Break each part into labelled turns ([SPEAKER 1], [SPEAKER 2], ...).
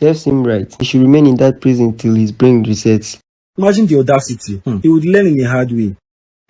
[SPEAKER 1] Serves him right. He should remain in that prison till his brain resets.
[SPEAKER 2] Imagine the audacity. He would learn in a hard way.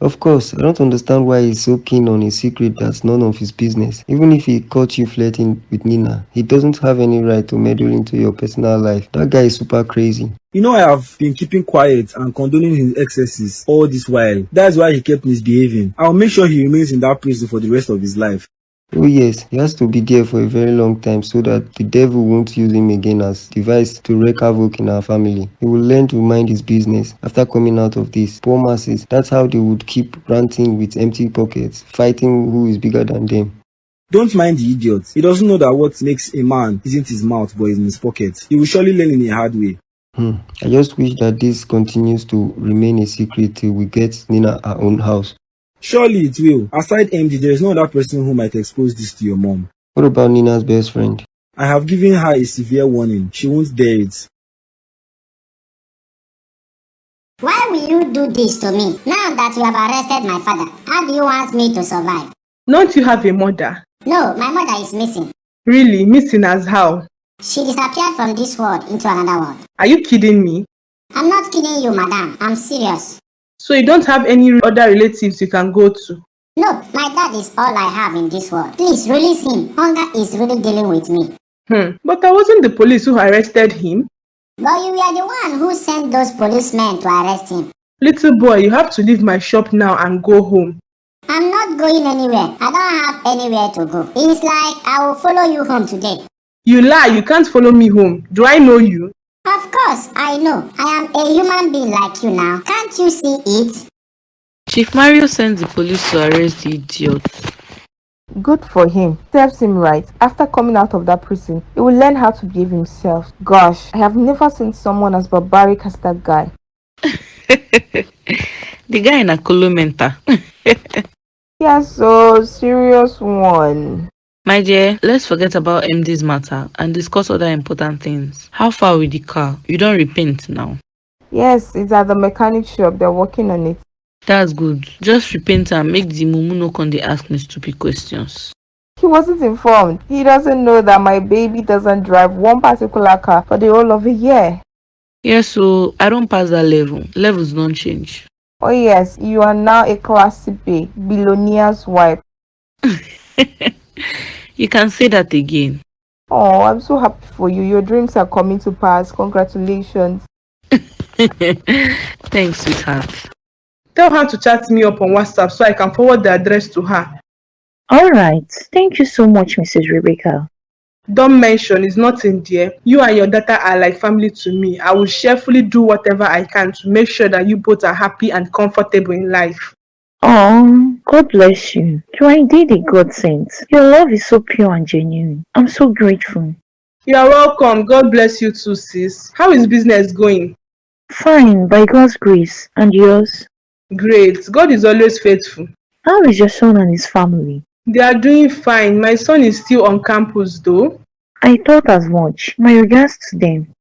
[SPEAKER 1] Of course, I don't understand why he's so keen on a secret that's none of his business. Even if he caught you flirting with Nina, he doesn't have any right to meddle into your personal life. That guy is super crazy.
[SPEAKER 2] You know, I have been keeping quiet and condoning his excesses all this while. That's why he kept misbehaving. I'll make sure he remains in that prison for the rest of his life.
[SPEAKER 1] Oh yes, he has to be there for a very long time so that the devil won't use him again as device to wreak havoc in our family. He will learn to mind his business after coming out of this. Poor masses, that's how they would keep ranting with empty pockets, fighting who is bigger than them.
[SPEAKER 2] Don't mind the idiot. He doesn't know that what makes a man isn't his mouth but is in his pocket. He will surely learn in a hard way.
[SPEAKER 1] I just wish that this continues to remain a secret till we get Nina her own house.
[SPEAKER 2] Surely it will. Aside MD, there is no other person who might expose this to your mom.
[SPEAKER 1] What about Nina's best friend?
[SPEAKER 2] I have given her a severe warning. She won't dare it.
[SPEAKER 3] Why will you do this to me? Now that you have arrested my father, how do you want me to survive?
[SPEAKER 4] Don't you have a mother?
[SPEAKER 3] No, my mother is missing.
[SPEAKER 4] Really? Missing as how?
[SPEAKER 3] She disappeared from this world into another world.
[SPEAKER 4] Are you kidding me?
[SPEAKER 3] I'm not kidding you, madam. I'm serious.
[SPEAKER 4] So you don't have any other relatives you can go to?
[SPEAKER 3] No, my dad is all I have in this world. Please release him. Hunger is really dealing with me.
[SPEAKER 4] But I wasn't the police who arrested him.
[SPEAKER 3] But you were the one who sent those policemen to arrest him.
[SPEAKER 4] Little boy, you have to leave my shop now and go home.
[SPEAKER 3] I'm not going anywhere. I don't have anywhere to go. It's like I will follow you home today.
[SPEAKER 4] You lie, you can't follow me home. Do I know you?
[SPEAKER 3] Of course, I know. I am a human being like you now. Can't you see it?
[SPEAKER 5] Chief Mario sends the police to arrest the idiot.
[SPEAKER 6] Good for him. Serves him right. After coming out of that prison, he will learn how to behave himself. Gosh, I have never seen someone as barbaric as that guy.
[SPEAKER 5] The guy in a colomenta.
[SPEAKER 6] Yeah, so serious one.
[SPEAKER 5] My dear, let's forget about MD's matter and discuss other important things. How far with the car? You don't repaint now.
[SPEAKER 6] Yes, it's at the mechanic shop. They're working on it.
[SPEAKER 5] That's good. Just repaint and make the mumu no come dey ask me stupid questions.
[SPEAKER 6] He wasn't informed. He doesn't know that my baby doesn't drive one particular car for the whole of a year.
[SPEAKER 5] Yes, so I don't pass that level. Levels don't change.
[SPEAKER 6] Oh yes, you are now a classy babe, billionaire's wife.
[SPEAKER 5] You can say that again.
[SPEAKER 6] Oh, I'm so happy for you. Your dreams are coming to pass. Congratulations.
[SPEAKER 5] Thanks, sweetheart.
[SPEAKER 4] Tell her to chat me up on WhatsApp so I can forward the address to her.
[SPEAKER 7] Alright, thank you so much, Mrs. Rebecca.
[SPEAKER 4] Don't mention, it's not in there. You and your daughter are like family to me. I will cheerfully do whatever I can to make sure that you both are happy and comfortable in life.
[SPEAKER 7] Oh, God bless you. You are indeed a godsend. Your love is so pure and genuine. I'm so grateful.
[SPEAKER 4] You are welcome. God bless you too, sis. How is business going?
[SPEAKER 7] Fine, by God's grace. And yours?
[SPEAKER 4] Great. God is always faithful.
[SPEAKER 7] How is your son and his family?
[SPEAKER 4] They are doing fine. My son is still on campus though.
[SPEAKER 7] I thought as much. My regards to them.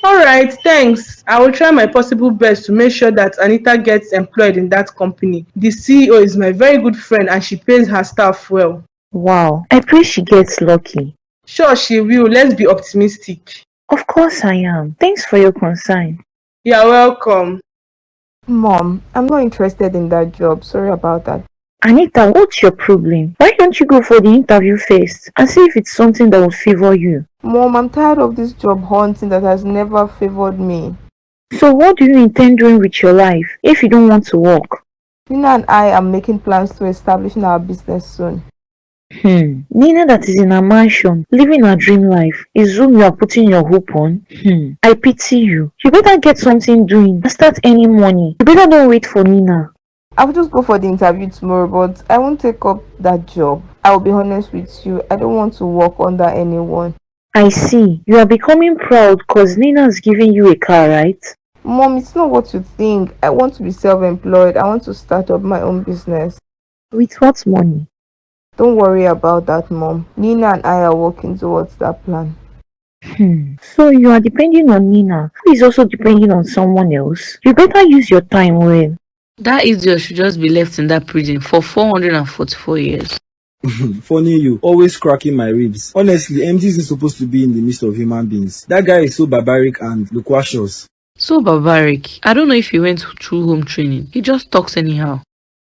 [SPEAKER 4] Alright, thanks. I will try my possible best to make sure that Anita gets employed in that company. The CEO is my very good friend and she pays her staff well.
[SPEAKER 7] Wow, I pray she gets lucky.
[SPEAKER 4] Sure, she will. Let's be optimistic.
[SPEAKER 7] Of course I am. Thanks for your concern.
[SPEAKER 4] You're welcome.
[SPEAKER 6] Mom, I'm not interested in that job. Sorry about that.
[SPEAKER 7] Anita, what's your problem? Why don't you go for the interview first and see if it's something that will favor you?
[SPEAKER 6] Mom, I'm tired of this job hunting that has never favored me.
[SPEAKER 7] So what do you intend doing with your life if you don't want to work?
[SPEAKER 6] Nina and I are making plans to establishing our business soon.
[SPEAKER 7] Nina that is in a mansion, living her dream life, is whom you are putting your hope on? I pity you. You better get something doing and start earning money. You better don't wait for Nina.
[SPEAKER 6] I will just go for the interview tomorrow, but I won't take up that job. I will be honest with you. I don't want to work under anyone.
[SPEAKER 7] I see. You are becoming proud because Nina is giving you a car, right?
[SPEAKER 6] Mom, it's not what you think. I want to be self-employed. I want to start up my own business.
[SPEAKER 7] With what money?
[SPEAKER 6] Don't worry about that, Mom. Nina and I are working towards that plan.
[SPEAKER 7] So you are depending on Nina, who is also depending on someone else. You better use your time well.
[SPEAKER 5] That idiot should just be left in that prison for 444 years.
[SPEAKER 2] Funny you, always cracking my ribs. Honestly, MD isn't supposed to be in the midst of human beings. That guy is so barbaric and loquacious.
[SPEAKER 5] So barbaric. I don't know if he went through home training. He just talks anyhow.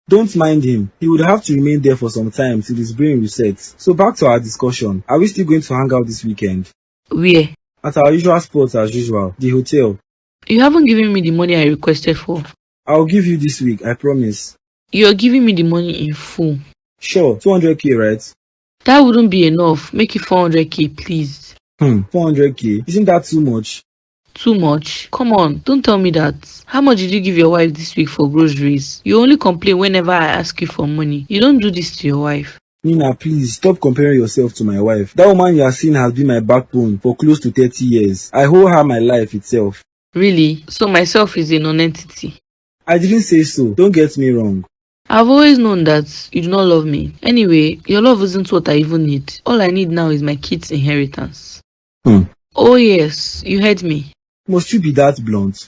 [SPEAKER 2] Don't mind him. He would have to remain there for some time till his brain resets. So back to our discussion. Are we still going to hang out this weekend?
[SPEAKER 5] Where?
[SPEAKER 2] At our usual spot as usual, the hotel.
[SPEAKER 5] You haven't given me the money I requested for.
[SPEAKER 2] I'll give you this week, I promise.
[SPEAKER 5] You're giving me the money in full.
[SPEAKER 2] Sure, 200k, right?
[SPEAKER 5] That wouldn't be enough. Make it 400k, please.
[SPEAKER 2] 400k? Isn't that too much?
[SPEAKER 5] Too much? Come on, don't tell me that. How much did you give your wife this week for groceries? You only complain whenever I ask you for money. You don't do this to your wife.
[SPEAKER 2] Nina, please, stop comparing yourself to my wife. That woman you are seeing has been my backbone for close to 30 years. I owe her my life itself.
[SPEAKER 5] Really? So myself is a non-entity?
[SPEAKER 2] I didn't say so. Don't get me wrong.
[SPEAKER 5] I've always known that you do not love me. Anyway, your love isn't what I even need. All I need now is my kid's inheritance. Oh yes, you heard me.
[SPEAKER 2] Must you be that blunt?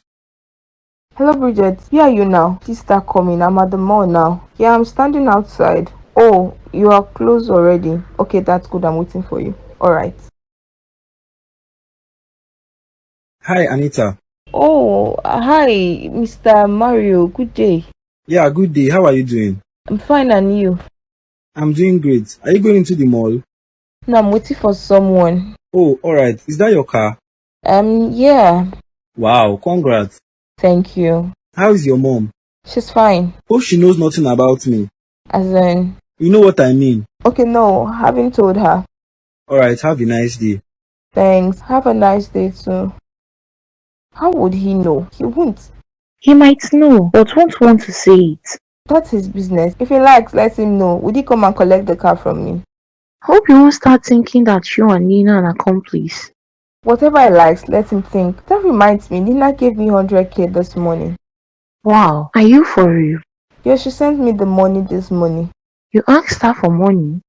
[SPEAKER 6] Hello, Bridget. Where are you now? Please start coming. I'm at the mall now. Yeah, I'm standing outside. Oh, you are close already. Okay, that's good. I'm waiting for you. Alright.
[SPEAKER 2] Hi, Anita.
[SPEAKER 6] Oh, hi, Mr. Mario. Good day.
[SPEAKER 2] Yeah, good day. How are you doing?
[SPEAKER 6] I'm fine, and you?
[SPEAKER 2] I'm doing great. Are you going into the mall?
[SPEAKER 6] No, I'm waiting for someone.
[SPEAKER 2] Oh, alright. Is that your car?
[SPEAKER 6] Yeah.
[SPEAKER 2] Wow, congrats.
[SPEAKER 6] Thank you.
[SPEAKER 2] How is your mom?
[SPEAKER 6] She's fine.
[SPEAKER 2] Hope she knows nothing about me.
[SPEAKER 6] As in?
[SPEAKER 2] You know what I mean.
[SPEAKER 6] Okay, no, haven't told her.
[SPEAKER 2] Alright, have a nice day.
[SPEAKER 6] Thanks. Have a nice day too. How would he know? He won't.
[SPEAKER 7] He might know, but won't want to say it.
[SPEAKER 6] That's his business. If he likes, let him know. Would he come and collect the car from me?
[SPEAKER 7] Hope you won't start thinking that you and Nina are an accomplice.
[SPEAKER 6] Whatever he likes, let him think. That reminds me, Nina gave me 100k this morning.
[SPEAKER 7] Wow, are you for real?
[SPEAKER 6] Yeah, she sent me the money this morning.
[SPEAKER 7] You asked her for money?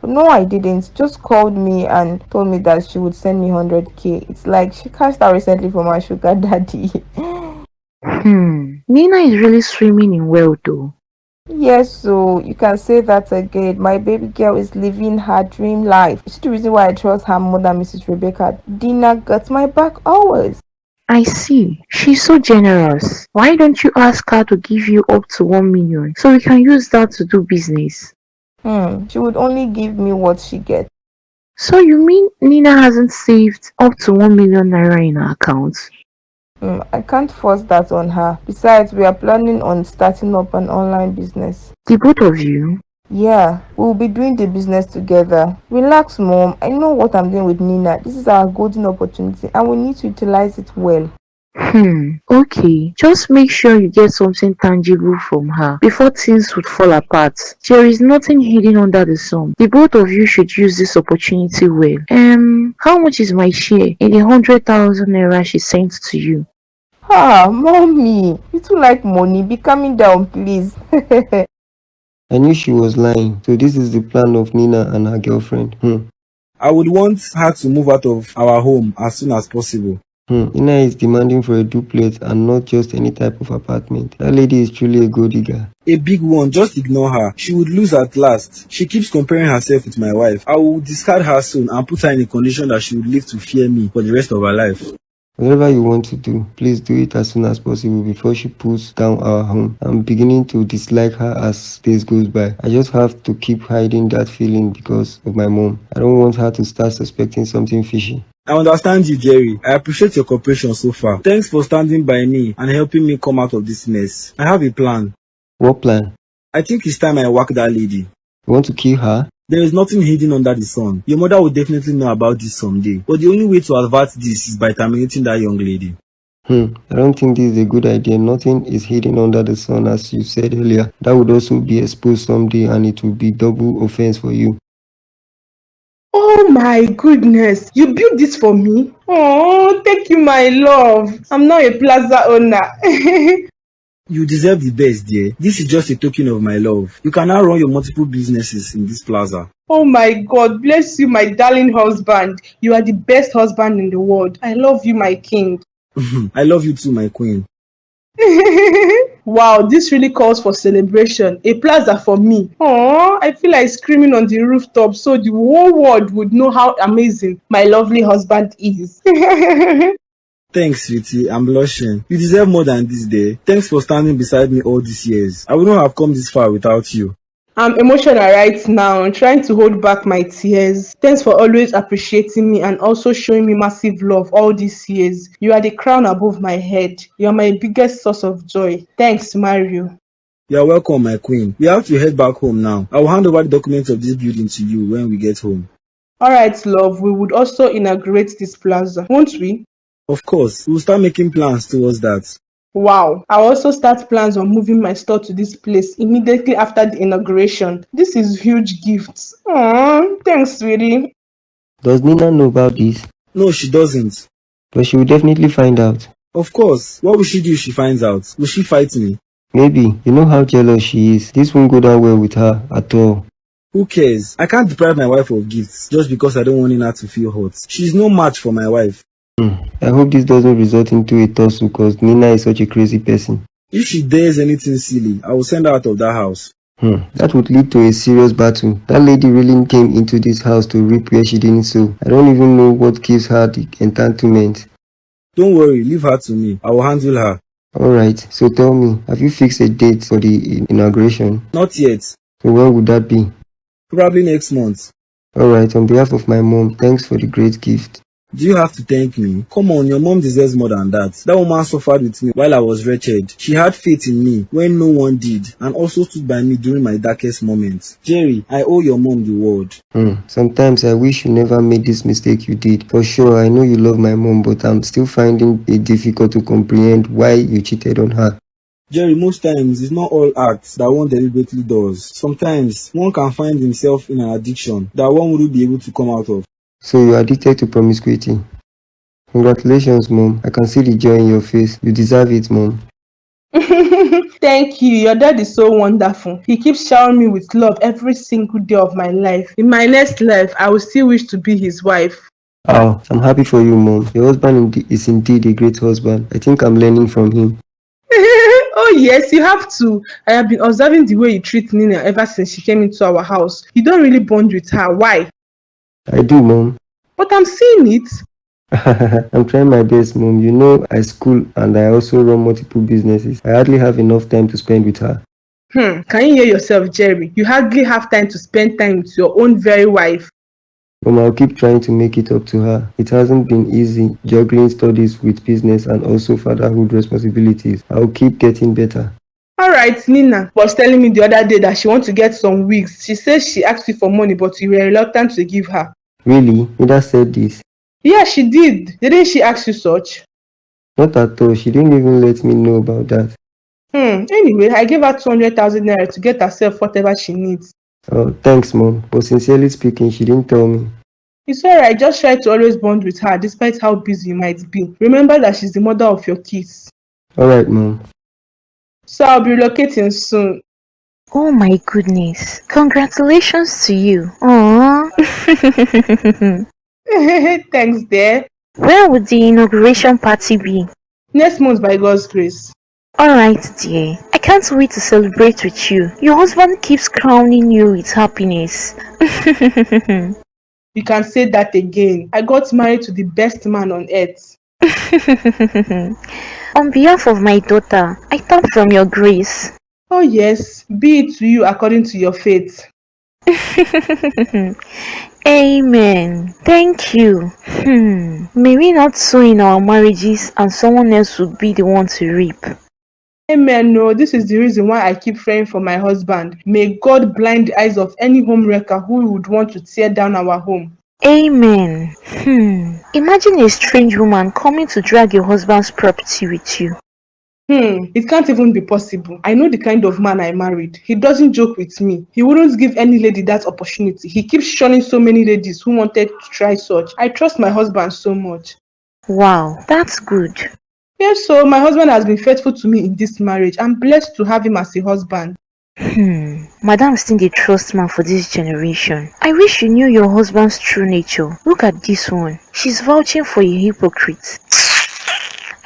[SPEAKER 6] No, I didn't. Just called me and told me that she would send me 100k. It's like she cashed out recently from her sugar daddy.
[SPEAKER 7] Nina is really swimming in wealth though.
[SPEAKER 6] Yes, so you can say that again. My baby girl is living her dream life. It's the reason why I trust her mother, Mrs. Rebecca. Dina got my back always.
[SPEAKER 7] I see. She's so generous. Why don't you ask her to give you up to 1 million so we can use that to do business?
[SPEAKER 6] She would only give me what she gets.
[SPEAKER 7] So you mean Nina hasn't saved up to 1 million naira in her account?
[SPEAKER 6] I can't force that on her. Besides, we are planning on starting up an online business.
[SPEAKER 7] The both of you?
[SPEAKER 6] Yeah, we'll be doing the business together. Relax, Mom. I know what I'm doing with Nina. This is our golden opportunity and we need to utilize it well.
[SPEAKER 7] Okay. Just make sure you get something tangible from her before things would fall apart. There is nothing hidden under the sun. The both of you should use this opportunity well. How much is my share in the 100,000 naira she sent to you?
[SPEAKER 6] Mommy, you too like money. Be calming down, please.
[SPEAKER 1] I knew she was lying. So this is the plan of Nina and her girlfriend.
[SPEAKER 2] I would want her to move out of our home as soon as possible.
[SPEAKER 1] Nina is demanding for a duplex and not just any type of apartment. That lady is truly a gold digger.
[SPEAKER 2] A big one, just ignore her. She would lose at last. She keeps comparing herself with my wife. I will discard her soon and put her in a condition that she would live to fear me for the rest of her life.
[SPEAKER 1] Whatever you want to do, please do it as soon as possible before she pulls down our home. I'm beginning to dislike her as days goes by. I just have to keep hiding that feeling because of my mom. I don't want her to start suspecting something fishy.
[SPEAKER 2] I understand you, Jerry. I appreciate your cooperation so far. Thanks for standing by me and helping me come out of this mess. I have a plan.
[SPEAKER 1] What plan?
[SPEAKER 2] I think it's time I whack that lady.
[SPEAKER 1] You want to kill her?
[SPEAKER 2] There is nothing hidden under the sun. Your mother will definitely know about this someday. But the only way to avert this is by terminating that young lady.
[SPEAKER 1] I don't think this is a good idea. Nothing is hidden under the sun, as you said earlier. That would also be exposed someday and it will be double offense for you.
[SPEAKER 4] Oh my goodness, you built this for me? Oh, thank you, my love. I'm now a plaza owner.
[SPEAKER 2] You deserve the best, dear. This is just a token of my love. You can now run your multiple businesses in this plaza.
[SPEAKER 4] Oh my God, bless you, my darling husband. You are the best husband in the world. I love you, my king.
[SPEAKER 2] I love you too, my queen.
[SPEAKER 4] Wow, this really calls for celebration. A plaza for me. Oh, I feel like screaming on the rooftop so the whole world would know how amazing my lovely husband is.
[SPEAKER 2] Thanks, sweetie. I'm blushing. You deserve more than this day. Thanks for standing beside me all these years. I wouldn't have come this far without you.
[SPEAKER 4] I'm emotional right now. I'm trying to hold back my tears. Thanks for always appreciating me and also showing me massive love all these years. You are the crown above my head. You are my biggest source of joy. Thanks, Mario.
[SPEAKER 2] You're welcome, my queen. We have to head back home now. I will hand over the documents of this building to you when we get home.
[SPEAKER 4] Alright, love, we would also inaugurate this plaza, won't we?
[SPEAKER 2] Of course, we'll start making plans towards that.
[SPEAKER 4] Wow. I'll also start plans on moving my store to this place immediately after the inauguration. This is huge gifts. Aww, thanks, sweetie.
[SPEAKER 1] Does Nina know about this?
[SPEAKER 2] No, she doesn't.
[SPEAKER 1] But she will definitely find out.
[SPEAKER 2] Of course. What will she do if she finds out? Will she fight me?
[SPEAKER 1] Maybe. You know how jealous she is. This won't go down well with her at all.
[SPEAKER 2] Who cares? I can't deprive my wife of gifts just because I don't want Nina to feel hurt. She's no match for my wife.
[SPEAKER 1] I hope this doesn't result into a tussle because Nina is such a crazy person.
[SPEAKER 2] If she dares anything silly, I will send her out of that house.
[SPEAKER 1] That would lead to a serious battle. That lady really came into this house to reap where she didn't sow. I don't even know what gives her the entitlement.
[SPEAKER 2] Don't worry, leave her to me. I will handle her.
[SPEAKER 1] Alright, so tell me, have you fixed a date for the inauguration?
[SPEAKER 2] Not yet.
[SPEAKER 1] So when would that be?
[SPEAKER 2] Probably next month.
[SPEAKER 1] Alright, on behalf of my mom, thanks for the great gift.
[SPEAKER 2] Do you have to thank me? Come on, your mom deserves more than that. That woman suffered with me while I was wretched. She had faith in me when no one did and also stood by me during my darkest moments. Jerry, I owe your mom the world.
[SPEAKER 1] Sometimes I wish you never made this mistake you did. For sure, I know you love my mom, but I'm still finding it difficult to comprehend why you cheated on her.
[SPEAKER 2] Jerry, most times it's not all acts that one deliberately does. Sometimes one can find himself in an addiction that one wouldn't be able to come out of.
[SPEAKER 1] So you're addicted to promiscuity. Congratulations, Mom. I can see the joy in your face. You deserve it, Mom.
[SPEAKER 4] Thank you. Your dad is so wonderful. He keeps showering me with love every single day of my life. In my next life, I will still wish to be his wife.
[SPEAKER 1] Oh, I'm happy for you, Mom. Your husband is indeed a great husband. I think I'm learning from him.
[SPEAKER 4] Oh yes, you have to. I have been observing the way you treat Nina ever since she came into our house. You don't really bond with her. Why?
[SPEAKER 1] I do, Mom.
[SPEAKER 4] But I'm seeing it.
[SPEAKER 1] I'm trying my best, Mom. You know, I school and I also run multiple businesses. I hardly have enough time to spend with her.
[SPEAKER 4] Can you hear yourself, Jerry? You hardly have time to spend time with your own very wife.
[SPEAKER 1] Mom, I'll keep trying to make it up to her. It hasn't been easy juggling studies with business and also fatherhood responsibilities. I'll keep getting better.
[SPEAKER 4] Alright, Nina was telling me the other day that she wants to get some wigs. She says she asked you for money, but you were reluctant to give her.
[SPEAKER 1] Really? Nina said this?
[SPEAKER 4] Yeah, she did. Didn't she ask you such?
[SPEAKER 1] Not at all. She didn't even let me know about that.
[SPEAKER 4] Anyway, I gave her 200,000 naira to get herself whatever she needs.
[SPEAKER 1] Oh, thanks, Mom. But sincerely speaking, she didn't tell me.
[SPEAKER 4] It's alright, just try to always bond with her despite how busy you might be. Remember that she's the mother of your kids.
[SPEAKER 1] Alright, Mom.
[SPEAKER 4] So I'll be relocating soon.
[SPEAKER 7] Oh my goodness. Congratulations to you. Aww.
[SPEAKER 4] Thanks, dear.
[SPEAKER 7] Where would the inauguration party be?
[SPEAKER 4] Next month by God's grace.
[SPEAKER 7] Alright, dear. I can't wait to celebrate with you. Your husband keeps crowning you with happiness.
[SPEAKER 4] You can say that again. I got married to the best man on earth.
[SPEAKER 7] On behalf of my daughter, I thank from your grace.
[SPEAKER 4] Oh yes, be it to you according to your faith.
[SPEAKER 7] Amen. Thank you. May we not sow in our marriages and someone else will be the one to reap.
[SPEAKER 4] Amen. No, this is the reason why I keep praying for my husband. May God blind the eyes of any home wrecker who would want to tear down our home.
[SPEAKER 7] Amen. Imagine a strange woman coming to drag your husband's property with you.
[SPEAKER 4] It can't even be possible. I know the kind of man I married. He doesn't joke with me. He wouldn't give any lady that opportunity. He keeps shunning so many ladies who wanted to try such. I trust my husband so much.
[SPEAKER 7] Wow, that's good.
[SPEAKER 4] Yes, so my husband has been faithful to me in this marriage. I'm blessed to have him as a husband.
[SPEAKER 7] Madam still a trust man for this generation. I wish you knew your husband's true nature. Look at this one. She's vouching for a hypocrite.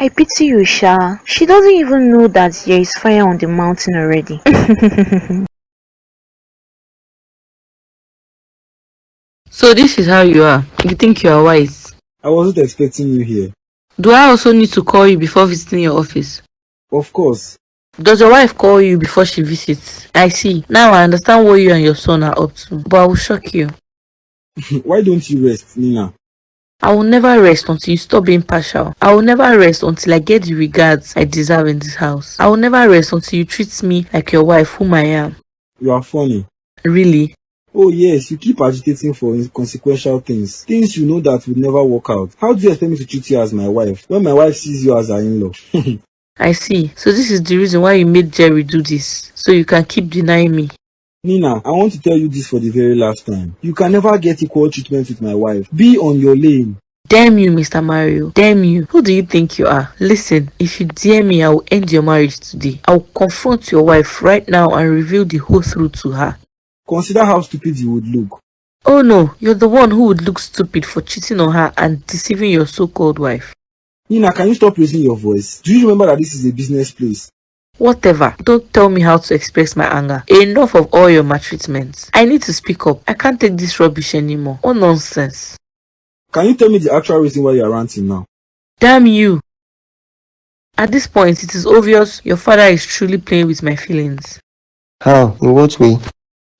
[SPEAKER 7] I pity you, Sha. She doesn't even know that there is fire on the mountain already.
[SPEAKER 5] So this is how you are. You think you are wise.
[SPEAKER 2] I wasn't expecting you here.
[SPEAKER 5] Do I also need to call you before visiting your office?
[SPEAKER 2] Of course.
[SPEAKER 5] Does your wife call you before she visits? I see. Now I understand what you and your son are up to. But I will shock you.
[SPEAKER 2] Why don't you rest, Nina?
[SPEAKER 5] I will never rest until you stop being partial. I will never rest until I get the regards I deserve in this house. I will never rest until you treat me like your wife, whom I am.
[SPEAKER 2] You are funny.
[SPEAKER 5] Really?
[SPEAKER 2] Oh yes, you keep agitating for inconsequential things. Things you know that would never work out. How do you expect me to treat you as my wife when my wife sees you as her in-law?
[SPEAKER 5] I see. So this is the reason why you made Jerry do this. So you can keep denying me.
[SPEAKER 2] Nina, I want to tell you this for the very last time. You can never get equal treatment with my wife. Be on your lane.
[SPEAKER 5] Damn you, Mr. Mario. Damn you. Who do you think you are? Listen, if you dare me, I will end your marriage today. I will confront your wife right now and reveal the whole truth to her.
[SPEAKER 2] Consider how stupid you would look.
[SPEAKER 5] Oh no, you're the one who would look stupid for cheating on her and deceiving your so-called wife.
[SPEAKER 2] Nina, can you stop raising your voice? Do you remember that this is a business place?
[SPEAKER 5] Whatever. Don't tell me how to express my anger. Enough of all your maltreatments. I need to speak up. I can't take this rubbish anymore. What nonsense.
[SPEAKER 2] Can you tell me the actual reason why you are ranting now?
[SPEAKER 5] Damn you. At this point, it is obvious your father is truly playing with my feelings.
[SPEAKER 1] How? In what way?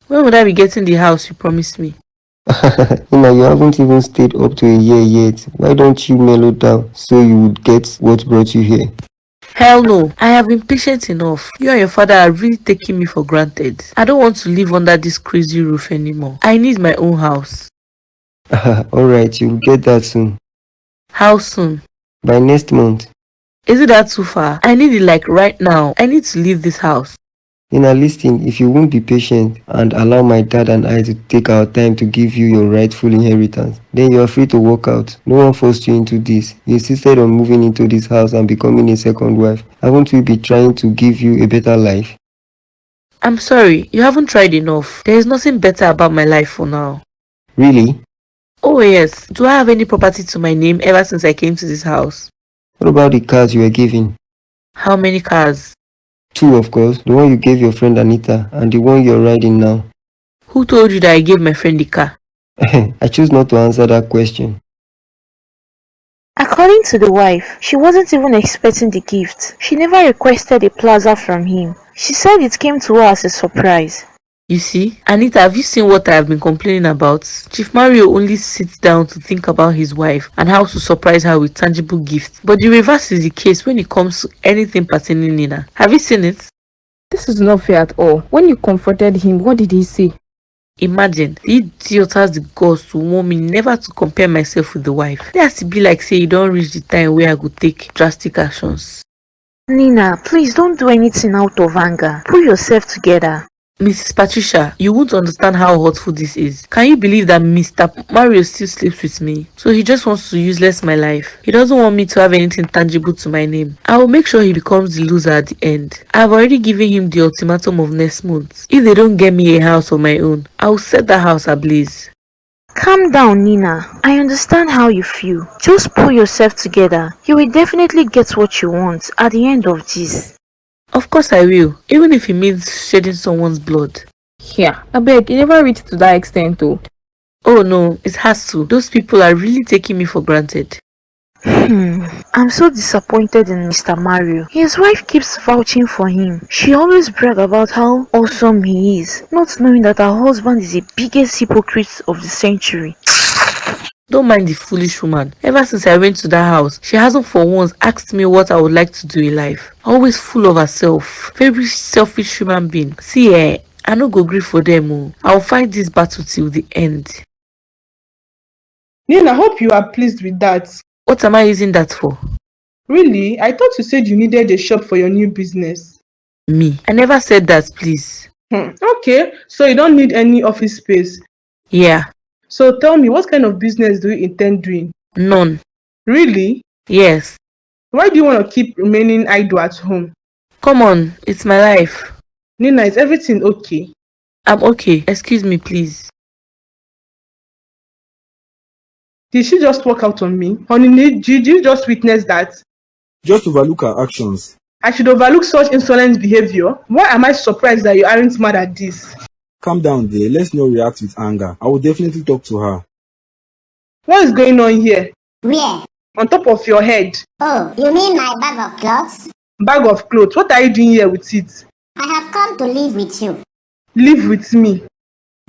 [SPEAKER 5] When would I be getting the house you promised me?
[SPEAKER 1] Nina, you haven't even stayed up to a year yet. Why don't you mellow down so you would get what brought you here?
[SPEAKER 5] Hell no, I have been patient enough. You and your father are really taking me for granted. I don't want to live under this crazy roof anymore. I need my own house.
[SPEAKER 1] Alright, you'll get that soon.
[SPEAKER 5] How soon?
[SPEAKER 1] By next month.
[SPEAKER 5] Is it that too far? I need it like right now. I need to leave this house.
[SPEAKER 1] Nina, listen, if you won't be patient and allow my dad and I to take our time to give you your rightful inheritance, then you are free to walk out. No one forced you into this. You insisted on moving into this house and becoming a second wife. Haven't we been trying to give you a better life?
[SPEAKER 5] I'm sorry, you haven't tried enough. There is nothing better about my life for now.
[SPEAKER 1] Really?
[SPEAKER 5] Oh yes, do I have any property to my name ever since I came to this house?
[SPEAKER 1] What about the cars you were given?
[SPEAKER 5] How many cars?
[SPEAKER 1] 2, of course. The one you gave your friend Anita and the one you're riding now.
[SPEAKER 5] Who told you that I gave my friend the car?
[SPEAKER 1] I choose not to answer that question.
[SPEAKER 7] According to the wife, she wasn't even expecting the gift. She never requested a plaza from him. She said it came to her as a surprise.
[SPEAKER 5] You see, Anita, have you seen what I have been complaining about? Chief Mario only sits down to think about his wife and how to surprise her with tangible gifts. But the reverse is the case when it comes to anything pertaining Nina. Have you seen it?
[SPEAKER 6] This is not fair at all. When you confronted him, what did he say?
[SPEAKER 5] Imagine, the idiot has the guts to warn me never to compare myself with the wife. That has to be like say you don't reach the time where I go take drastic actions.
[SPEAKER 7] Nina, please don't do anything out of anger. Pull yourself together.
[SPEAKER 5] Mrs. Patricia, you won't understand how hurtful this is. Can you believe that Mr. Mario still sleeps with me? So he just wants to useless my life. He doesn't want me to have anything tangible to my name. I will make sure he becomes the loser at the end. I have already given him the ultimatum of next month. If they don't get me a house of my own, I will set that house ablaze.
[SPEAKER 7] Calm down, Nina. I understand how you feel. Just pull yourself together. You will definitely get what you want at the end of this.
[SPEAKER 5] Of course I will, even if it means shedding someone's blood.
[SPEAKER 6] Yeah, I beg, you never reached to that extent though.
[SPEAKER 5] Oh no, it has to. Those people are really taking me for granted.
[SPEAKER 7] I'm so disappointed in Mr. Mario. His wife keeps vouching for him. She always brag about how awesome he is, not knowing that her husband is the biggest hypocrite of the century.
[SPEAKER 5] Don't mind the foolish woman. Ever since I went to that house, she hasn't for once asked me what I would like to do in life. Always full of herself. Very selfish human being. See I no go gree for them. Oh. I'll fight this battle till the end.
[SPEAKER 4] Nina, I hope you are pleased with that.
[SPEAKER 5] What am I using that for?
[SPEAKER 4] Really? I thought you said you needed a shop for your new business.
[SPEAKER 5] Me? I never said that, please.
[SPEAKER 4] Okay, so you don't need any office space.
[SPEAKER 5] Yeah.
[SPEAKER 4] So tell me, what kind of business do you intend doing?
[SPEAKER 5] None.
[SPEAKER 4] Really?
[SPEAKER 5] Yes.
[SPEAKER 4] Why do you want to keep remaining idle at home?
[SPEAKER 5] Come on, it's my life.
[SPEAKER 4] Nina, is everything okay?
[SPEAKER 5] I'm okay. Excuse me, please.
[SPEAKER 4] Did she just walk out on me? Honey, did you just witness that?
[SPEAKER 2] Just overlook her actions.
[SPEAKER 4] I should overlook such insolent behavior? Why am I surprised that you aren't mad at this?
[SPEAKER 2] Calm down there. Let's not react with anger. I will definitely talk to her.
[SPEAKER 4] What is going on here?
[SPEAKER 3] Where?
[SPEAKER 4] On top of your head.
[SPEAKER 3] Oh, you mean my bag of clothes?
[SPEAKER 4] Bag of clothes. What are you doing here with it?
[SPEAKER 3] I have come to live with you.
[SPEAKER 4] Live with me.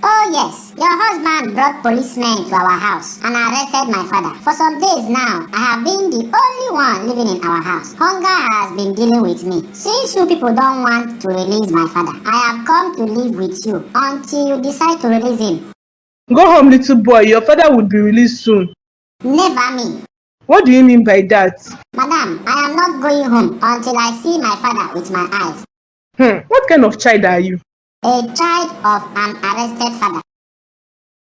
[SPEAKER 3] Oh yes, your husband brought policemen to our house and arrested my father. For some days now, I have been the only one living in our house. Hunger has been dealing with me. Since you people don't want to release my father, I have come to live with you until you decide to release him.
[SPEAKER 4] Go home, little boy. Your father will be released soon.
[SPEAKER 3] Never me.
[SPEAKER 4] What do you mean by that?
[SPEAKER 3] Madam, I am not going home until I see my father with my eyes.
[SPEAKER 4] What kind of child are you?
[SPEAKER 3] A child of an arrested father.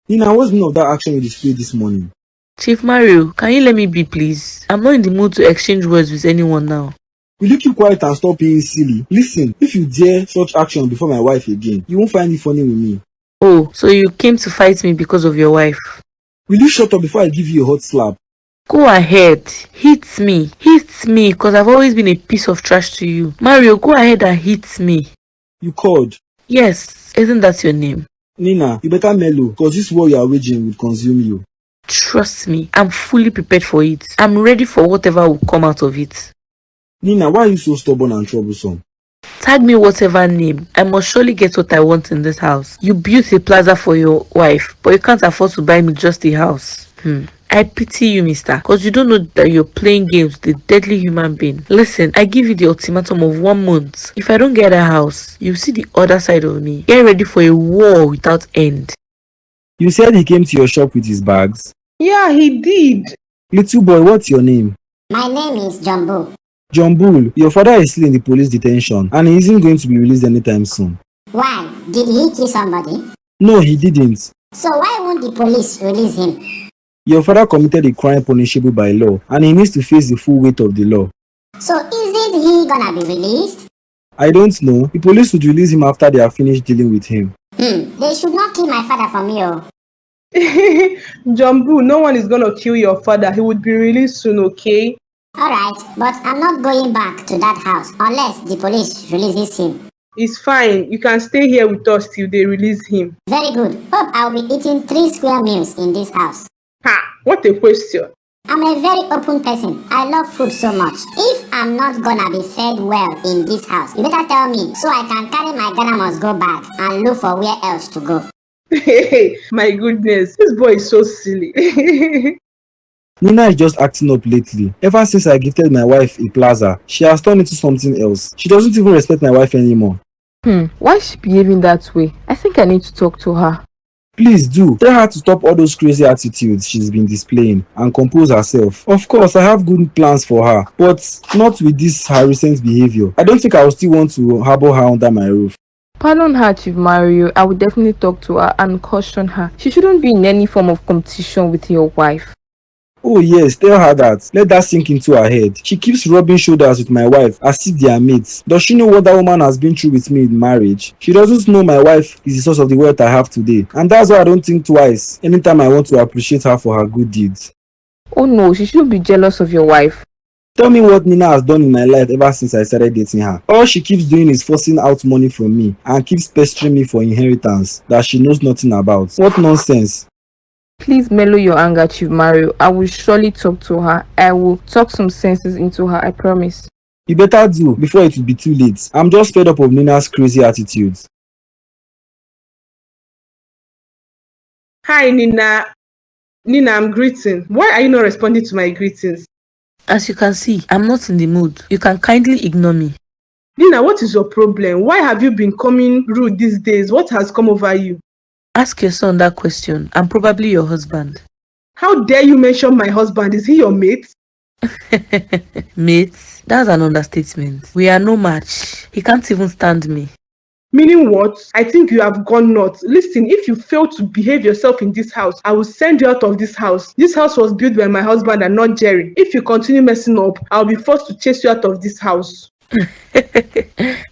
[SPEAKER 2] Nina, what's the meaning of that action you displayed this morning?
[SPEAKER 5] Chief Mario, can you let me be, please? I'm not in the mood to exchange words with anyone now.
[SPEAKER 2] Will you keep quiet and stop being silly? Listen, if you dare such action before my wife again, you won't find it funny with me.
[SPEAKER 5] Oh, so you came to fight me because of your wife?
[SPEAKER 2] Will you shut up before I give you a hot slap?
[SPEAKER 5] Go ahead, hit me, cause I've always been a piece of trash to you. Mario, go ahead and hit me.
[SPEAKER 2] You called.
[SPEAKER 5] Yes, isn't that your name?
[SPEAKER 2] Nina, you better mellow, cause this war you are waging will consume you.
[SPEAKER 5] Trust me, I'm fully prepared for it. I'm ready for whatever will come out of it.
[SPEAKER 2] Nina, why are you so stubborn and troublesome?
[SPEAKER 5] Tag me whatever name. I must surely get what I want in this house. You built a plaza for your wife, but you can't afford to buy me just a house. I pity you, mister, cause you don't know that you're playing games with a deadly human being. Listen, I give you the ultimatum of 1 month. If I don't get a house, you'll see the other side of me. Get ready for a war without end.
[SPEAKER 2] You said he came to your shop with his bags?
[SPEAKER 4] Yeah, he did.
[SPEAKER 2] Little boy, what's your name?
[SPEAKER 3] My name is Jumbo.
[SPEAKER 2] John Bull, your father is still in the police detention and he isn't going to be released anytime soon.
[SPEAKER 3] Why? Did he kill somebody?
[SPEAKER 2] No, he didn't.
[SPEAKER 3] So why won't the police release him?
[SPEAKER 2] Your father committed a crime punishable by law and he needs to face the full weight of the law.
[SPEAKER 3] So isn't he gonna be released?
[SPEAKER 2] I don't know. The police would release him after they are finished dealing with him.
[SPEAKER 3] They should not kill my father for me, oh.
[SPEAKER 4] Jumbo, no one is gonna kill your father. He would be released soon, okay?
[SPEAKER 3] Alright, but I'm not going back to that house unless the police releases him.
[SPEAKER 4] It's fine. You can stay here with us till they release him.
[SPEAKER 3] Very good. Hope I'll be eating 3 square meals in this house.
[SPEAKER 4] Ha! What a question.
[SPEAKER 3] I'm a very open person. I love food so much. If I'm not gonna be fed well in this house, you better tell me so I can carry my Ghana must go bag and look for where else to go.
[SPEAKER 4] My goodness, this boy is so silly.
[SPEAKER 2] Nina is just acting up lately. Ever since I gifted my wife a plaza, she has turned into something else. She doesn't even respect my wife anymore.
[SPEAKER 6] Why is she behaving that way? I think I need to talk to her.
[SPEAKER 2] Please do. Tell her to stop all those crazy attitudes she's been displaying and compose herself. Of course, I have good plans for her, but not with this her recent behavior. I don't think I will still want to harbor her under my roof.
[SPEAKER 6] Pardon her, Chief Mario. I will definitely talk to her and caution her. She shouldn't be in any form of competition with your wife.
[SPEAKER 2] Oh yes, tell her that. Let that sink into her head. She keeps rubbing shoulders with my wife as if they are mates. Does she know what that woman has been through with me in marriage? She doesn't know my wife is the source of the wealth I have today. And that's why I don't think twice anytime I want to appreciate her for her good deeds.
[SPEAKER 6] Oh no, she shouldn't be jealous of your wife.
[SPEAKER 2] Tell me what Nina has done in my life ever since I started dating her. All she keeps doing is forcing out money from me and keeps pestering me for inheritance that she knows nothing about. What nonsense.
[SPEAKER 6] Please mellow your anger, Chief Mario. I will surely talk to her. I will talk some senses into her, I promise.
[SPEAKER 2] You better do before it will be too late. I'm just fed up of Nina's crazy attitudes.
[SPEAKER 4] Hi, Nina. Nina, I'm greeting. Why are you not responding to my greetings?
[SPEAKER 5] As you can see, I'm not in the mood. You can kindly ignore me.
[SPEAKER 4] Nina, what is your problem? Why have you been coming rude these days? What has come over you?
[SPEAKER 5] Ask your son that question. I'm probably your husband.
[SPEAKER 4] How dare you mention my husband? Is he your mate?
[SPEAKER 5] Mate, that's an understatement. We are no match. He can't even stand me.
[SPEAKER 4] Meaning what? I think you have gone nuts. Listen, if you fail to behave yourself in this house, I will send you out of this house. This house was built by my husband and not Jerry. If you continue messing up, I'll be forced to chase you out of this house.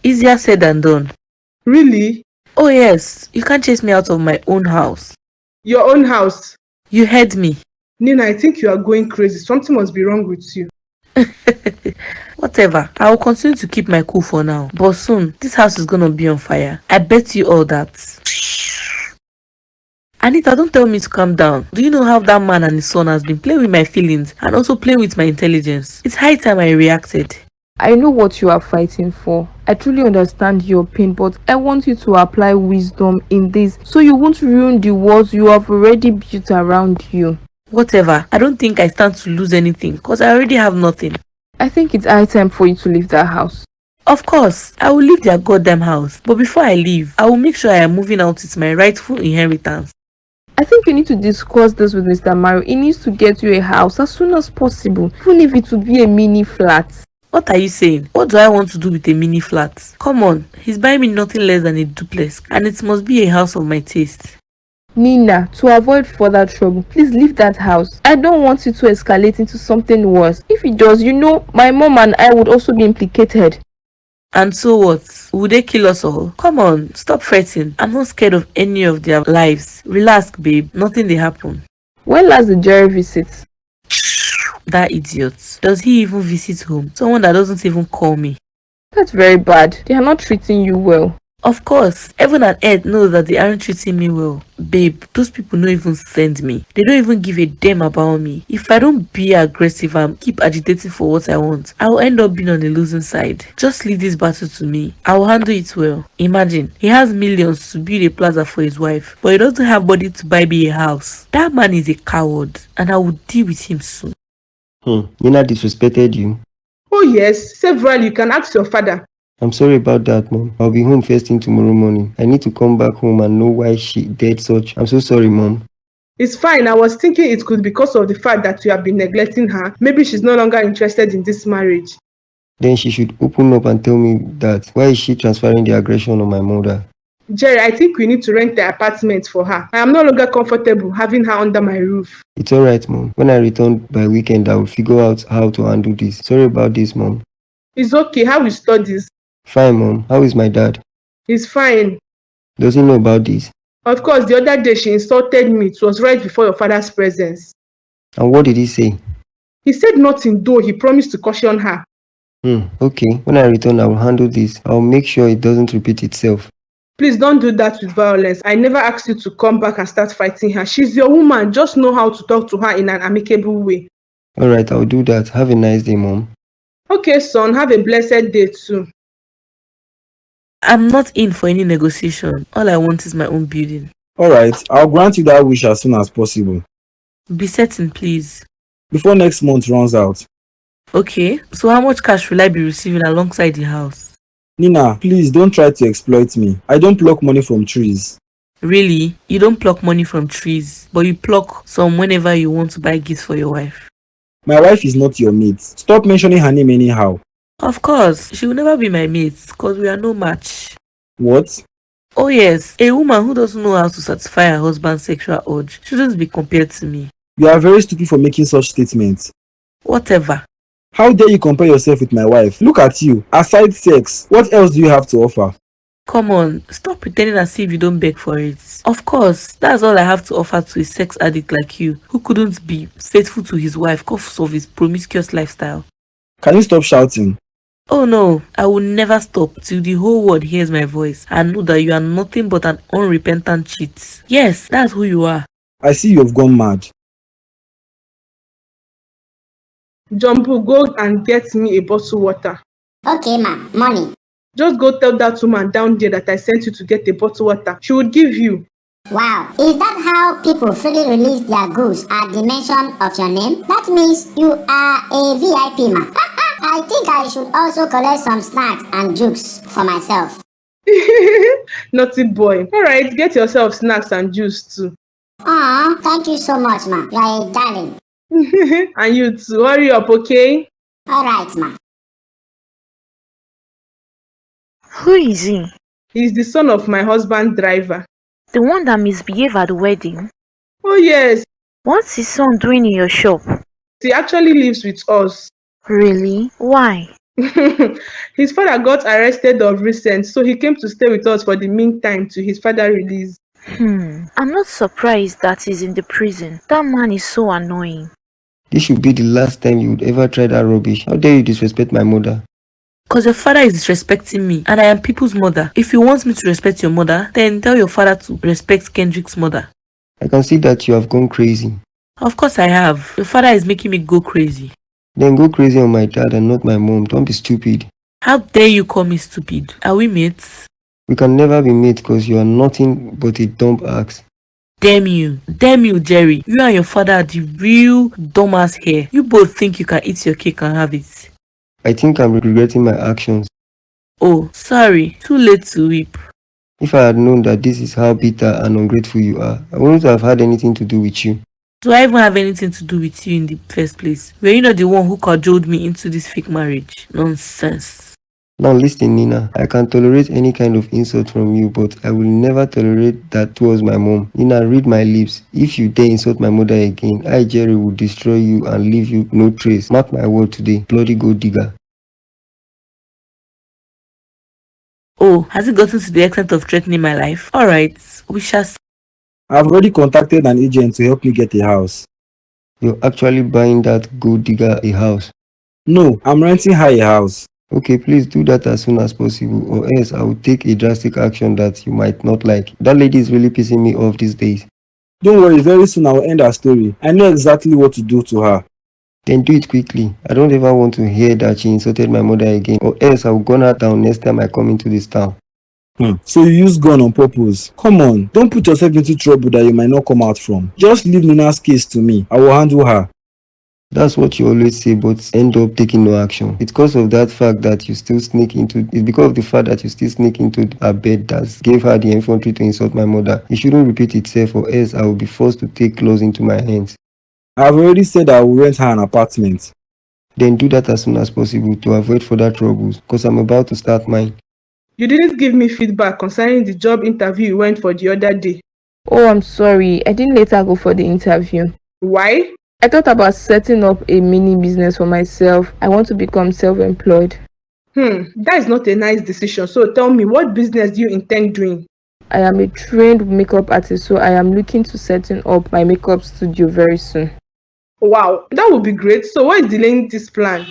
[SPEAKER 5] Easier said than done.
[SPEAKER 4] Really?
[SPEAKER 5] Oh yes, you can't chase me out of my own house.
[SPEAKER 4] Your own house?
[SPEAKER 5] You heard me.
[SPEAKER 4] Nina, I think you are going crazy. Something must be wrong with you.
[SPEAKER 5] Whatever. I will continue to keep my cool for now. But soon, this house is gonna be on fire. I bet you all that. Anita, don't tell me to calm down. Do you know how that man and his son has been playing with my feelings and also playing with my intelligence? It's high time I reacted.
[SPEAKER 6] I know what you are fighting for. I truly understand your pain, but I want you to apply wisdom in this so you won't ruin the walls you have already built around you.
[SPEAKER 5] Whatever. I don't think I stand to lose anything because I already have nothing.
[SPEAKER 6] I think it's high time for you to leave that house.
[SPEAKER 5] Of course, I will leave their goddamn house. But before I leave, I will make sure I am moving out with my rightful inheritance.
[SPEAKER 6] I think you need to discuss this with Mr. Mario. He needs to get you a house as soon as possible, even if it would be a mini flat.
[SPEAKER 5] What are you saying? What do I want to do with a mini flat? Come on, he's buying me nothing less than a duplex, and it must be a house of my taste.
[SPEAKER 6] Nina, to avoid further trouble, please leave that house. I don't want it to escalate into something worse. If it does, my mom and I would also be implicated.
[SPEAKER 5] And so what? Would they kill us all? Come on, stop fretting. I'm not scared of any of their lives. Relax, babe. Nothing they happen.
[SPEAKER 6] When last did Jerry visit?
[SPEAKER 5] That idiot. Does he even visit home? Someone that doesn't even call me.
[SPEAKER 6] That's very bad. They are not treating you well.
[SPEAKER 5] Of course, heaven and earth knows that they aren't treating me well. Babe, those people don't even send me. They don't even give a damn about me. If I don't be aggressive and keep agitating for what I want, I will end up being on the losing side. Just leave this battle to me. I will handle it well. Imagine, he has millions to build a plaza for his wife, but he doesn't have money to buy me a house. That man is a coward, and I will deal with him soon.
[SPEAKER 1] Nina disrespected you.
[SPEAKER 4] Oh yes, several. You can ask your father.
[SPEAKER 1] I'm sorry about that, Mom. I'll be home first thing tomorrow morning. I need to come back home and know why she did such. I'm so sorry, Mom.
[SPEAKER 4] It's fine. I was thinking it could be because of the fact that you have been neglecting her. Maybe she's no longer interested in this marriage.
[SPEAKER 1] Then she should open up and tell me that. Why is she transferring the aggression on my mother?
[SPEAKER 4] Jerry, I think we need to rent the apartment for her. I am no longer comfortable having her under my roof.
[SPEAKER 1] It's alright, Mom. When I return by weekend, I will figure out how to handle this. Sorry about this, Mom.
[SPEAKER 4] It's okay. How is studies?
[SPEAKER 1] Fine, Mom. How is my dad?
[SPEAKER 4] He's fine.
[SPEAKER 1] Does he know about this?
[SPEAKER 4] Of course, the other day she insulted me. It was right before your father's presence.
[SPEAKER 1] And what did he say?
[SPEAKER 4] He said nothing, though he promised to caution her.
[SPEAKER 1] Okay. When I return, I will handle this. I'll make sure it doesn't repeat itself.
[SPEAKER 4] Please don't do that with violence. I never asked you to come back and start fighting her. She's your woman. Just know how to talk to her in an amicable way.
[SPEAKER 1] Alright, I'll do that. Have a nice day, Mom.
[SPEAKER 4] Okay, son. Have a blessed day too.
[SPEAKER 5] I'm not in for any negotiation. All I want is my own building.
[SPEAKER 2] Alright, I'll grant you that wish as soon as possible.
[SPEAKER 5] Be certain, please.
[SPEAKER 2] Before next month runs out.
[SPEAKER 5] Okay, so how much cash will I be receiving alongside the house?
[SPEAKER 2] Nina, please don't try to exploit me. I don't pluck money from trees.
[SPEAKER 5] Really? You don't pluck money from trees, but you pluck some whenever you want to buy gifts for your wife.
[SPEAKER 2] My wife is not your mate. Stop mentioning her name anyhow.
[SPEAKER 5] Of course, she will never be my mate because we are no match.
[SPEAKER 2] What?
[SPEAKER 5] Oh yes, a woman who doesn't know how to satisfy her husband's sexual urge shouldn't be compared to me.
[SPEAKER 2] You are very stupid for making such statements.
[SPEAKER 5] Whatever.
[SPEAKER 2] How dare you compare yourself with my wife? Look at you. Aside sex, what else do you have to offer?
[SPEAKER 5] Come on, stop pretending as if you don't beg for it. Of course, that's all I have to offer to a sex addict like you who couldn't be faithful to his wife because of his promiscuous lifestyle.
[SPEAKER 2] Can you stop shouting?
[SPEAKER 5] Oh no, I will never stop till the whole world hears my voice and know that you are nothing but an unrepentant cheat. Yes, that's who you are.
[SPEAKER 2] I see you have gone mad.
[SPEAKER 4] Jumbo, go and get me a bottle of water.
[SPEAKER 3] Okay, ma. Money.
[SPEAKER 4] Just go tell that woman down there that I sent you to get a bottle of water. She will give you.
[SPEAKER 3] Wow. Is that how people freely release their goods at the mention of your name? That means you are a VIP, ma. I think I should also collect some snacks and juice for myself.
[SPEAKER 4] Naughty boy. Alright, get yourself snacks and juice too.
[SPEAKER 3] Aw, thank you so much, ma. You are a darling.
[SPEAKER 4] And you too. Hurry up, okay?
[SPEAKER 3] Alright, ma.
[SPEAKER 7] Who is he?
[SPEAKER 4] He's the son of my husband's driver.
[SPEAKER 7] The one that misbehaved at the wedding?
[SPEAKER 4] Oh yes.
[SPEAKER 7] What's his son doing in your shop?
[SPEAKER 4] He actually lives with us.
[SPEAKER 7] Really? Why?
[SPEAKER 4] His father got arrested of recent, so he came to stay with us for the meantime till his father release.
[SPEAKER 7] I'm not surprised that he's in the prison. That man is so annoying.
[SPEAKER 1] This should be the last time you would ever try that rubbish. How dare you disrespect my mother?
[SPEAKER 5] Because your father is disrespecting me and I am people's mother. If you want me to respect your mother, then tell your father to respect Kendrick's mother.
[SPEAKER 1] I can see that you have gone crazy.
[SPEAKER 5] Of course I have. Your father is making me go crazy.
[SPEAKER 1] Then go crazy on my dad and not my mom. Don't be stupid.
[SPEAKER 5] How dare you call me stupid? Are we mates?
[SPEAKER 1] We can never be mates because you are nothing but a dumb axe.
[SPEAKER 5] Damn you, Jerry. You and your father are the real dumbass here. You both think you can eat your cake and have it.
[SPEAKER 1] I think I'm regretting my actions.
[SPEAKER 5] Oh, sorry. Too late to weep.
[SPEAKER 1] If I had known that this is how bitter and ungrateful you are, I wouldn't have had anything to do with you.
[SPEAKER 5] Do I even have anything to do with you in the first place? Were you not the one who cajoled me into this fake marriage? Nonsense.
[SPEAKER 1] Now listen, Nina, I can tolerate any kind of insult from you, but I will never tolerate that towards my mom. Nina, read my lips. If you dare insult my mother again, I, Jerry, will destroy you and leave you no trace. Mark my word today, bloody gold digger.
[SPEAKER 5] Oh, has it gotten to the extent of threatening my life? Alright, we shall see.
[SPEAKER 2] I've already contacted an agent to help me get a house.
[SPEAKER 1] You're actually buying that gold digger a house?
[SPEAKER 2] No, I'm renting her a house.
[SPEAKER 1] Okay, please do that as soon as possible, or else I will take a drastic action that you might not like. That lady is really pissing me off these days.
[SPEAKER 2] Don't worry, very soon I will end her story. I know exactly what to do to her.
[SPEAKER 1] Then do it quickly. I don't ever want to hear that she insulted my mother again, or else I will gun her down next time I come into this town.
[SPEAKER 2] So you use gun on purpose? Come on, don't put yourself into trouble that you might not come out from. Just leave Nina's case to me. I will handle her.
[SPEAKER 1] That's what you always say, but end up taking no action. It's because of that fact that you still sneak into. It's because of the fact that you still sneak into her bed that gave her the infantry to insult my mother. It shouldn't repeat itself, or else I will be forced to take laws into my hands.
[SPEAKER 2] I've already said I will rent her an apartment.
[SPEAKER 1] Then do that as soon as possible to avoid further troubles, because I'm about to start mine.
[SPEAKER 4] You didn't give me feedback concerning the job interview you went for the other day.
[SPEAKER 6] Oh, I'm sorry. I didn't let her go for the interview.
[SPEAKER 4] Why?
[SPEAKER 6] I thought about setting up a mini business for myself. I want to become self-employed.
[SPEAKER 4] That is not a nice decision. So tell me, what business do you intend doing?
[SPEAKER 6] I am a trained makeup artist, so I am looking to setting up my makeup studio very soon.
[SPEAKER 4] Wow, that would be great. So what is delaying this plan?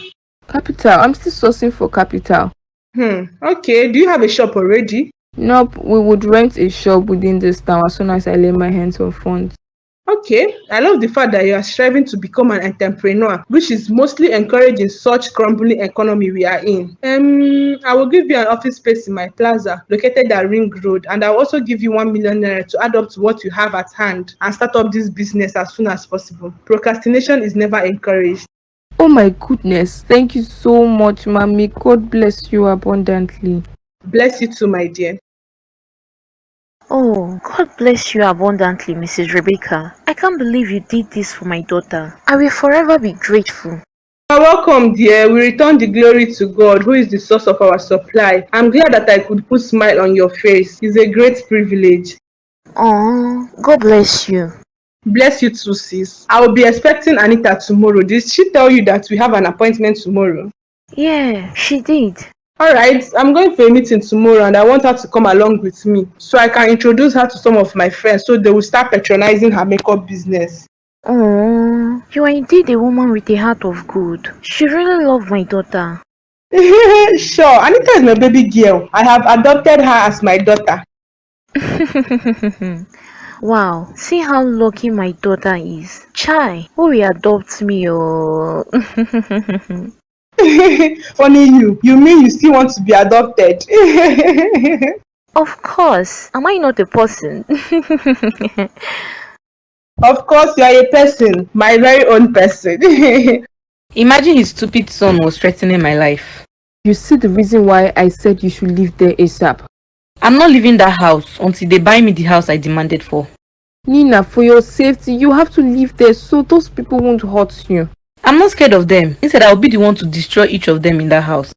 [SPEAKER 6] Capital. I'm still sourcing for capital.
[SPEAKER 4] Okay. Do you have a shop already?
[SPEAKER 6] Nope, we would rent a shop within this town as soon as I lay my hands on funds.
[SPEAKER 4] Okay, I love the fact that you are striving to become an entrepreneur, which is mostly encouraged in such crumbling economy we are in. I will give you an office space in my plaza located at Ring Road, and I will also give you 1 million naira to add up to what you have at hand and start up this business as soon as possible. Procrastination is never encouraged.
[SPEAKER 6] Oh my goodness, thank you so much, Mommy. God bless you abundantly.
[SPEAKER 4] Bless you too, my dear.
[SPEAKER 7] Oh, God bless you abundantly, Mrs. Rebecca. I can't believe you did this for my daughter. I will forever be grateful.
[SPEAKER 4] You are welcome, dear. We return the glory to God, who is the source of our supply. I'm glad that I could put a smile on your face. It's a great privilege.
[SPEAKER 7] Oh, God bless you.
[SPEAKER 4] Bless you too, sis. I will be expecting Anita tomorrow. Did she tell you that we have an appointment tomorrow?
[SPEAKER 7] Yeah, she did.
[SPEAKER 4] Alright, I'm going for a meeting tomorrow and I want her to come along with me so I can introduce her to some of my friends so they will start patronizing her makeup business.
[SPEAKER 7] Oh, you are indeed a woman with a heart of gold. She really loved my daughter.
[SPEAKER 4] Sure, Anita is my baby girl. I have adopted her as my daughter.
[SPEAKER 7] Wow, see how lucky my daughter is. Chai, who will adopt me? Oh.
[SPEAKER 4] Funny you. You mean you still want to be adopted?
[SPEAKER 7] Of course. Am I not a person?
[SPEAKER 4] Of course, you are a person. My very own person.
[SPEAKER 5] Imagine his stupid son was threatening my life.
[SPEAKER 6] You see the reason why I said you should leave there ASAP.
[SPEAKER 5] I'm not leaving that house until they buy me the house I demanded for.
[SPEAKER 6] Nina, for your safety, you have to leave there so those people won't hurt you.
[SPEAKER 5] I'm not scared of them. Instead, I'll be the one to destroy each of them in that house.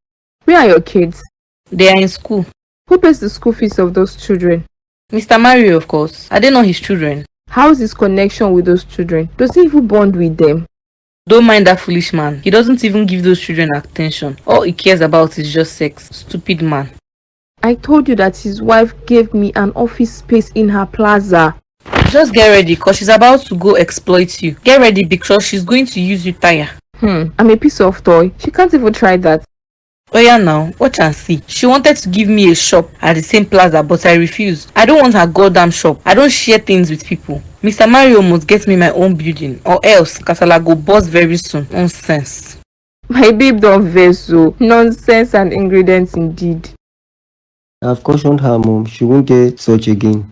[SPEAKER 6] Where are your kids?
[SPEAKER 5] They are in school.
[SPEAKER 6] Who pays the school fees of those children?
[SPEAKER 5] Mr. Mario, of course. Are they not his children?
[SPEAKER 6] How is his connection with those children? Does he even bond with them?
[SPEAKER 5] Don't mind that foolish man. He doesn't even give those children attention. All he cares about is just sex. Stupid man.
[SPEAKER 6] I told you that his wife gave me an office space in her plaza.
[SPEAKER 5] Just get ready, cause she's about to go exploit you. Get ready because she's going to use you tire.
[SPEAKER 6] I'm a piece of toy. She can't even try that.
[SPEAKER 5] Oh yeah now, watch and see. She wanted to give me a shop at the same plaza, but I refused. I don't want her goddamn shop. I don't share things with people. Mr. Mario must get me my own building, or else Kasala go bust very soon. Nonsense.
[SPEAKER 6] My babe don't vex so. Nonsense and ingredients indeed.
[SPEAKER 1] I've cautioned her, Mom. She won't get such again.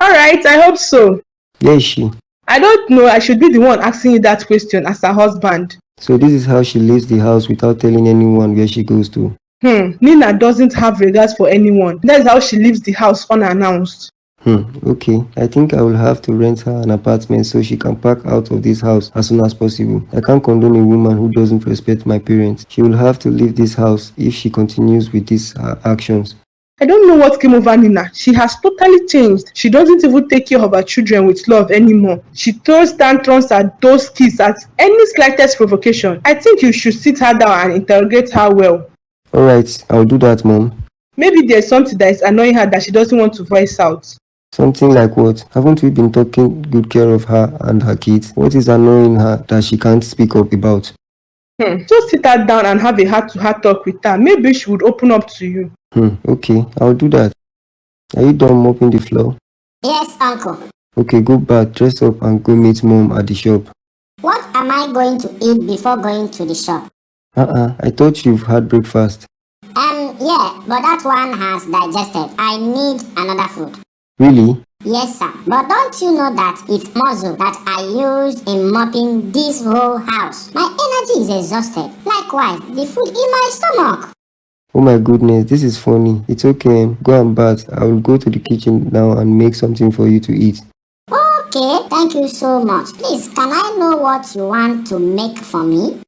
[SPEAKER 4] Alright, I hope so.
[SPEAKER 1] Where is she?
[SPEAKER 4] I don't know, I should be the one asking you that question as her husband.
[SPEAKER 1] So this is how she leaves the house without telling anyone where she goes to.
[SPEAKER 4] Nina doesn't have regards for anyone. That is how she leaves the house unannounced.
[SPEAKER 1] Okay. I think I will have to rent her an apartment so she can pack out of this house as soon as possible. I can't condone a woman who doesn't respect my parents. She will have to leave this house if she continues with these actions.
[SPEAKER 4] I don't know what came over Nina. She has totally changed. She doesn't even take care of her children with love anymore. She throws tantrums at those kids at any slightest provocation. I think you should sit her down and interrogate her well.
[SPEAKER 1] Alright, I'll do that, Mom.
[SPEAKER 4] Maybe there's something that is annoying her that she doesn't want to voice out.
[SPEAKER 1] Something like what? Haven't we been taking good care of her and her kids? What is annoying her that she can't speak up about?
[SPEAKER 4] Just sit her down and have a heart-to-heart talk with her. Maybe she would open up to you.
[SPEAKER 1] Okay, I'll do that. Are you done mopping the floor?
[SPEAKER 3] Yes, uncle.
[SPEAKER 1] Okay, go back, dress up and go meet Mom at the shop.
[SPEAKER 3] What am I going to eat before going to the shop?
[SPEAKER 1] I thought you've had breakfast.
[SPEAKER 3] Yeah, but that one has digested. I need another food.
[SPEAKER 1] Really?
[SPEAKER 3] Yes, sir. But don't you know that it's muscle that I used in mopping this whole house? My energy is exhausted. Likewise, the food in my stomach.
[SPEAKER 1] Oh my goodness, this is funny. It's okay, go and bath. I will go to the kitchen now and make something for you to eat.
[SPEAKER 3] Okay, thank you so much. Please, can I know what you want to make for me?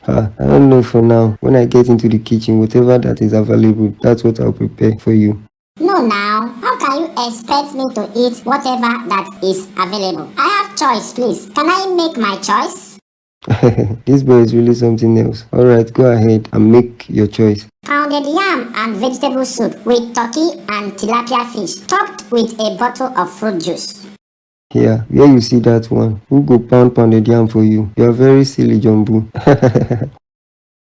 [SPEAKER 1] I don't know for now. When I get into the kitchen, whatever that is available, that's what I'll prepare for you.
[SPEAKER 3] No, now. How can you expect me to eat whatever that is available? I have choice, please. Can I make my choice?
[SPEAKER 1] This boy is really something else. Alright, go ahead and make your choice.
[SPEAKER 3] Pounded yam and vegetable soup with turkey and tilapia fish, topped with a bottle of fruit juice.
[SPEAKER 1] Here, where you see that one? Who go pounded yam for you? You are very silly, Jumbo.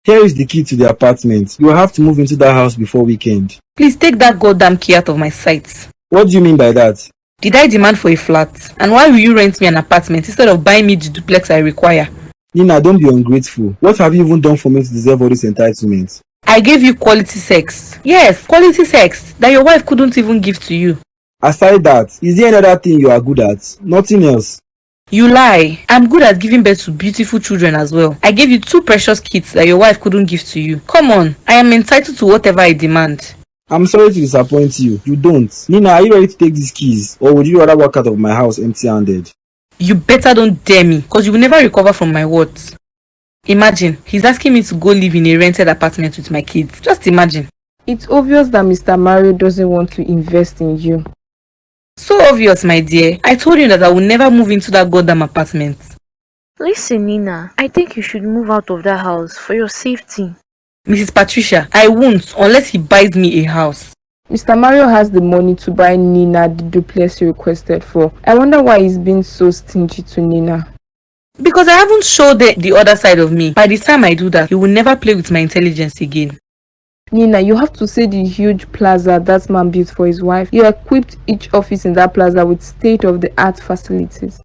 [SPEAKER 2] Here is the key to the apartment. You will have to move into that house before weekend.
[SPEAKER 5] Please take that goddamn key out of my sight.
[SPEAKER 2] What do you mean by that?
[SPEAKER 5] Did I demand for a flat? And why will you rent me an apartment instead of buying me the duplex I require?
[SPEAKER 2] Nina, don't be ungrateful. What have you even done for me to deserve all this entitlement?
[SPEAKER 5] I gave you quality sex. Yes, quality sex that your wife couldn't even give to you.
[SPEAKER 2] Aside that, is there any other thing you are good at? Nothing else.
[SPEAKER 5] You lie. I'm good at giving birth to beautiful children as well. I gave you 2 precious kids that your wife couldn't give to you. Come on, I am entitled to whatever I demand.
[SPEAKER 2] I'm sorry to disappoint you. You don't. Nina, are you ready to take these keys? Or would you rather walk out of my house empty-handed?
[SPEAKER 5] You better don't dare me, cause you will never recover from my words. Imagine, he's asking me to go live in a rented apartment with my kids. Just imagine.
[SPEAKER 6] It's obvious that Mr. Mario doesn't want to invest in you.
[SPEAKER 5] So obvious, my dear. I told you that I will never move into that goddamn apartment.
[SPEAKER 7] Listen, Nina, I think you should move out of that house for your safety.
[SPEAKER 5] Mrs. Patricia, I won't unless he buys me a house.
[SPEAKER 6] Mr. Mario has the money to buy Nina the duplex he requested for. I wonder why he's being so stingy to Nina.
[SPEAKER 5] Because I haven't showed the other side of me. By the time I do that, he will never play with my intelligence again.
[SPEAKER 6] Nina, you have to see the huge plaza that man built for his wife. You equipped each office in that plaza with state-of-the-art facilities.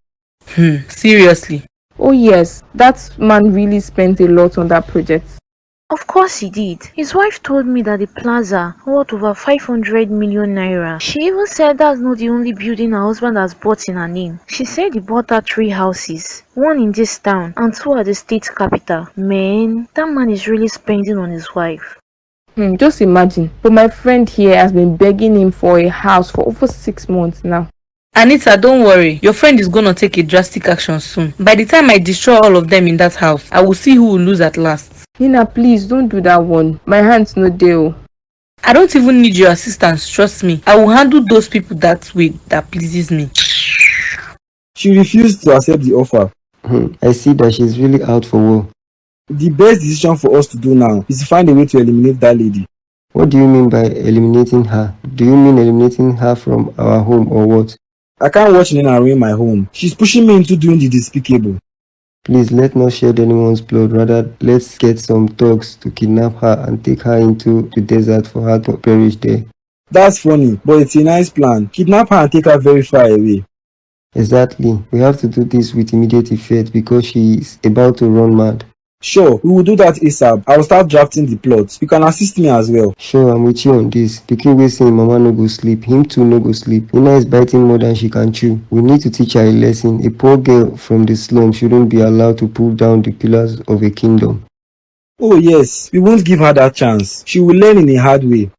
[SPEAKER 5] Seriously?
[SPEAKER 6] Oh yes, that man really spent a lot on that project.
[SPEAKER 7] Of course he did. His wife told me that the plaza worth over 500 million naira. She even said that's not the only building her husband has bought in her name. She said he bought her 3 houses, 1 in this town and 2 at the state capital. Man, that man is really spending on his wife.
[SPEAKER 6] Just imagine. But my friend here has been begging him for a house for over 6 months now.
[SPEAKER 5] Anita, don't worry. Your friend is gonna take a drastic action soon. By the time I destroy all of them in that house, I will see who will lose at last.
[SPEAKER 6] Nina, please don't do that one. My hand's no deal.
[SPEAKER 5] I don't even need your assistance, trust me. I will handle those people that way that pleases me.
[SPEAKER 2] She refused to accept the offer.
[SPEAKER 1] I see that she's really out for war.
[SPEAKER 2] The best decision for us to do now is to find a way to eliminate that lady.
[SPEAKER 1] What do you mean by eliminating her? Do you mean eliminating her from our home or what?
[SPEAKER 2] I can't watch Nina ruin my home. She's pushing me into doing the despicable.
[SPEAKER 1] Please, let's not shed anyone's blood. Rather, let's get some thugs to kidnap her and take her into the desert for her to perish there.
[SPEAKER 2] That's funny, but it's a nice plan. Kidnap her and take her very far away.
[SPEAKER 1] Exactly. We have to do this with immediate effect because she is about to run mad.
[SPEAKER 2] Sure, we will do that ASAP. I will start drafting the plot. You can assist me as well.
[SPEAKER 1] Sure, I'm with you on this. Pikin wey say mama no go sleep, him too no go sleep. Nina is biting more than she can chew. We need to teach her a lesson. A poor girl from the slum shouldn't be allowed to pull down the pillars of a kingdom.
[SPEAKER 2] Oh yes, we won't give her that chance. She will learn in a hard way.